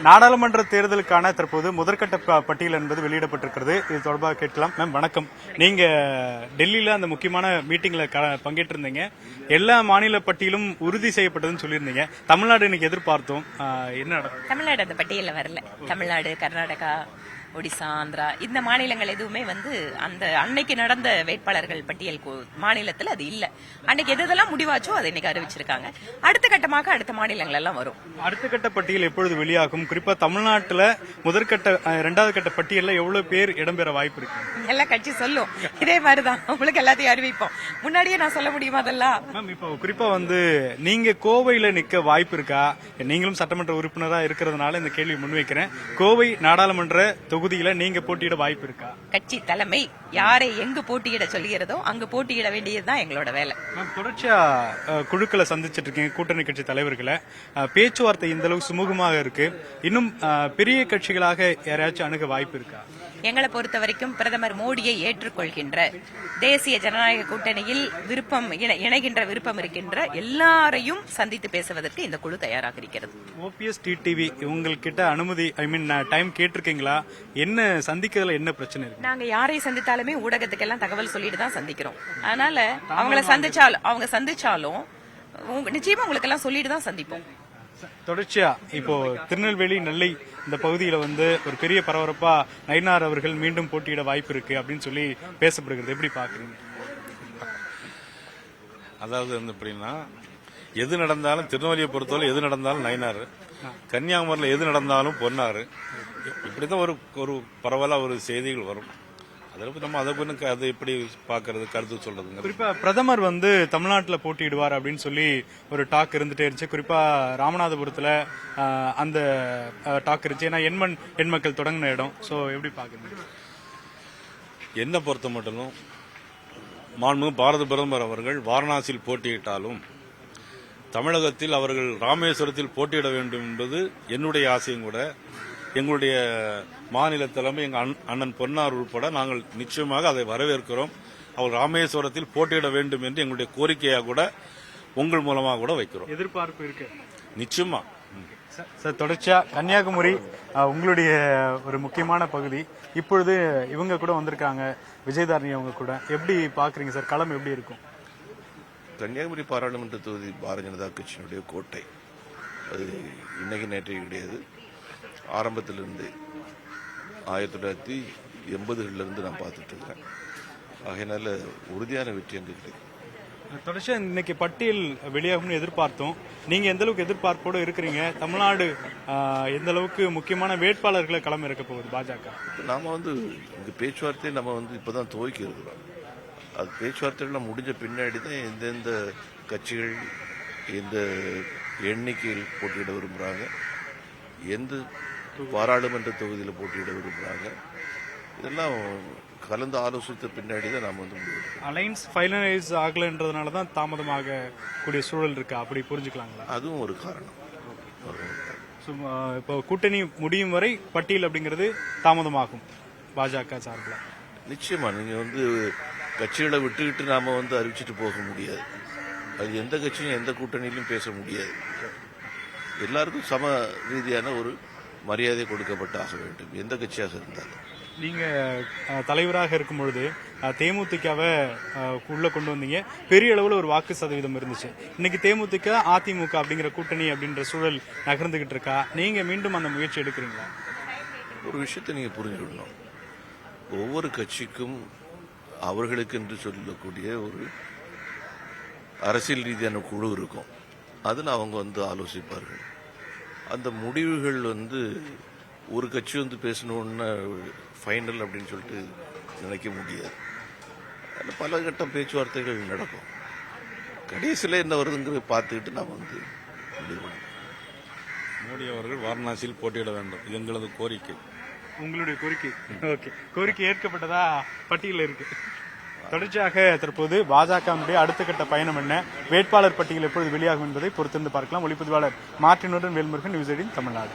நாடாளுமன்ற தேர்தலுக்கான தற்போது முதற்கட்ட பட்டியல் என்பது வெளியிடப்பட்டிருக்கிறது. இது தொடர்பாக கேட்கலாம். மேம் வணக்கம். நீங்க டெல்லியில அந்த முக்கியமான மீட்டிங்ல பங்கேற்றிருந்தீங்க. எல்லா மாநில பட்டியலும் உறுதி செய்யப்பட்டதுன்னு சொல்லியிருந்தீங்க. தமிழ்நாடு இன்னைக்கு எதிர்பார்த்தோம், என்ன நடக்கும்? தமிழ்நாடு அந்த பட்டியலில் வரல. தமிழ்நாடு, கர்நாடகா, ஒடிசா, ஆந்திரா இந்த மாநிலங்கள் எதுவுமே அந்த அன்னைக்கு நடந்த வேட்பாளர்கள் பட்டியல் மாநிலத்தில் அது இல்ல. அன்னைக்கு எதெல்லாம் முடிவாச்சோ அதை இன்னைக்கு அறிவிச்சிருக்காங்க. அடுத்த கட்டமாக அடுத்த மாநிலங்கள் எல்லாம் வரும். அடுத்த கட்ட பட்டியல் எப்பொழுது வெளியாகும்? குறிப்பா தமிழ்நாட்டில் முதற்கட்ட 2வது கட்ட பட்டியலில் எவ்வளவு பேர் இடம்பெற வாய்ப்பு இருக்கு? எல்லா கட்சி சொல்லும் இதே மாதிரிதான். உங்களுக்கு எல்லாத்தையும் அறிவிப்போம். முன்னாடியே நான் சொல்ல முடியுமா அதெல்லாம்? மேம் இப்போ குறிப்பா நீங்க கோவையில நிக்க வாய்ப்பு இருக்கா? நீங்களும் சட்டமன்ற உறுப்பினரா இருக்கிறதுனால இந்த கேள்வி முன்வைக்கிறேன். கோவை நாடாளுமன்ற தொகுதியில நீங்க போட்டியிட வாய்ப்பு இருக்கா? கட்சி தலைமை யாரை எங்கு போட்டியிட சொல்கிறதோ அங்கு போட்டியிட வேண்டியதுதான் எங்களோட வேலை. தொடர்ச்சியா குழுக்களை சந்திச்சிட்டு இருக்கீங்க, கூட்டணி கட்சி தலைவர்களை. பேச்சுவார்த்தை இந்த அளவு சுமூகமாக இருக்கு. இன்னும் பெரிய கட்சிகளாக யாராச்சும் அணுக வாய்ப்பு இருக்கா? எங்களை பொறுத்த வரைக்கும் பிரதமர் மோடியை ஏற்றுக்கொள்கின்ற, தேசிய ஜனநாயக கூட்டணியில் இணைகின்ற விருப்பம் இருக்கின்ற எல்லாரையும் சந்தித்து பேசுவதற்கு இந்த குழு தயாராக இருக்கிறது. ஓபிஎஸ், டிடிவி இவங்ககிட்ட அனுமதி டைம் கேட்டிருக்கீங்களா? என்ன சந்திக்கிறதுல என்ன பிரச்சனை இருக்கு? நாங்க யாரை சந்தித்தாலுமே ஊடகத்துக்கெல்லாம் தகவல் சொல்லிட்டு தான் சந்திக்கிறோம். அதனால அவங்க சந்திச்சாலும் நிச்சயமா உங்களுக்கு எல்லாம் சொல்லிட்டு தான் சந்திப்போம். தொடர்ச்சியா இப்போ திருநெல்வேலி, நெல்லை இந்த பகுதியில ஒரு பெரிய பரபரப்பா நயினார் அவர்கள் மீண்டும் போட்டியிட வாய்ப்பு இருக்கு அப்படின்னு சொல்லி பேசப்படுகிறது. எப்படி பாக்குறீங்க? அதாவது எப்படின்னா, எது நடந்தாலும் திருநெல்வேலியை பொறுத்தவரை எது நடந்தாலும் நயினார், கன்னியாகுமரியில் எது நடந்தாலும் பொன்னாரு, இப்படிதான் ஒரு பரவலா ஒரு செய்திகள் வரும். நம்ம அதை எப்படி பாக்குறது, கருத்து சொல்றதுங்க. குறிப்பா பிரதமர் தமிழ்நாட்டில் போட்டியிடுவார் அப்படின்னு சொல்லி ஒரு டாக் இருந்துட்டே இருந்துச்சு. குறிப்பா ராமநாதபுரத்துல அந்த டாக் இருந்துச்சு. ஏன்னா எண் மக்கள் தொடங்கின இடம். சோ எப்படி பாக்குறீங்க? என்ன பொறுத்த மட்டும் மாண்புமிகு பாரத பிரதமர் அவர்கள் வாரணாசியில் போட்டியிட்டாலும் தமிழகத்தில் அவர்கள் ராமேஸ்வரத்தில் போட்டியிட வேண்டும் என்பது என்னுடைய ஆசையும் கூட. எங்களுடைய மாநில தலைமை எங்கள் அண்ணன் பொன்னார் உட்பட நாங்கள் நிச்சயமாக அதை வரவேற்கிறோம். அவர் ராமேஸ்வரத்தில் போட்டியிட வேண்டும் என்று எங்களுடைய கோரிக்கையாக கூட உங்கள் மூலமாக கூட வைக்கிறோம். எதிர்பார்ப்பு இருக்கு நிச்சயமா. சார், தொடர்ச்சியா கன்னியாகுமரி உங்களுடைய ஒரு முக்கியமான பகுதி. இப்பொழுது இவங்க கூட வந்திருக்காங்க, விஜயதாரணி அவங்க கூட. எப்படி பாக்குறீங்க சார்? களம் எப்படி இருக்கும்? கன்னியாகுமரி பாராளுமன்ற தொகுதி பாரதிய ஜனதா கட்சியினுடைய கோட்டை. அது இன்னைக்கு நேற்றைக்கு கிடையாது. ஆரம்பத்திலிருந்து 1980களிலிருந்து நான் பார்த்துட்டு இருக்கிறேன். ஆகையினால உறுதியான வெற்றி அங்கு கிடைக்கும். தொடர்ச்சியா இன்னைக்கு பட்டியல் வெளியாகும்னு எதிர்பார்த்தோம். நீங்க எந்த அளவுக்கு எதிர்பார்ப்போடு இருக்கிறீங்க? தமிழ்நாடு எந்த அளவுக்கு முக்கியமான வேட்பாளர்களை களம் இறக்க போகுது பாஜக? நாம இந்த பேச்சுவார்த்தையை நம்ம இப்பதான் துவக்கி இருக்கிறோம். அது பேச்சுவார்த்தைகள் முடிஞ்ச பின்னாடி தான் எந்தெந்த கட்சிகள் எந்த எண்ணிக்கையில் போட்டியிட விரும்புறாங்க, எந்த பாராளுமன்ற தொகுதியில் போட்டியிட விரும்புறாங்க, இதெல்லாம் கலந்து ஆலோசித்த பின்னாடி தான் நாம அலைன்ஸ் ஃபைனலைஸ் ஆகலன்றதுனாலதான் தாமதமாக கூடிய சூழல் இருக்கு. அப்படி புரிஞ்சுக்கலாங்களா? அதுவும் ஒரு காரணம். இப்போ கூட்டணி முடியும் வரை பட்டியல் அப்படிங்கிறது தாமதமாகும் பாஜக சார்பில். நிச்சயமா நீங்க கட்சிகளை விட்டுக்கிட்டு நாம அறிவிச்சிட்டு போக முடியாது. அது எந்த கட்சியும் எந்த கூட்டணியிலும் பேச முடியாது. எல்லாருக்கும் சம ரீதியான ஒரு மரியாதை கொடுக்கப்பட்டு ஆக வேண்டும், எந்த கட்சியாக இருந்தாலும். நீங்க தலைவராக இருக்கும் பொழுது தேமுதிகவை உள்ள கொண்டு வந்தீங்க. பெரிய அளவுல ஒரு வாக்கு சதவீதம் இருந்துச்சு. இன்னைக்கு தேமுதிக அதிமுக அப்படிங்கிற கூட்டணி அப்படின்ற சூழல் நகர்ந்துகிட்டு இருக்கா? நீங்க மீண்டும் அந்த முயற்சி எடுக்கிறீங்களா? ஒரு விஷயத்தை நீங்க புரிஞ்சுக்கணும். ஒவ்வொரு கட்சிக்கும் அவர்களுக்கு என்று சொல்லக்கூடிய ஒரு அரசியல் ரீதியான குழு இருக்கும். அதில் அவங்க ஆலோசிப்பார்கள். அந்த முடிவுகள் ஒரு கட்சி பேசணும்னு ஃபைனல் அப்படின்னு சொல்லிட்டு நினைக்க முடியாது. அதில் பல கட்ட பேச்சுவார்த்தைகள் நடக்கும். கடைசியில் என்ன வருதுங்கிறத பார்த்துக்கிட்டு நாம் முடிவு பண்ணுவோம். மோடி அவர்கள் வாரணாசியில் போட்டியிட வேண்டும், இது எங்களது கோரிக்கை. உங்களுடைய கோரிக்கை? ஓகே, கோரிக்கை ஏற்கப்பட்டதா பட்டியலில் இருக்கு. தொடர்ச்சியாக தற்போது பாஜகவுடைய அடுத்த கட்ட பயணம் என்ன, வேட்பாளர் பட்டியல் எப்பொழுது வெளியாகும் என்பதை பொறுத்திருந்து பார்க்கலாம். ஒளிப்பதிவாளர் மார்ட்டினுடன் வேல்முருகன், நியூஸ் 18 தமிழ்நாடு.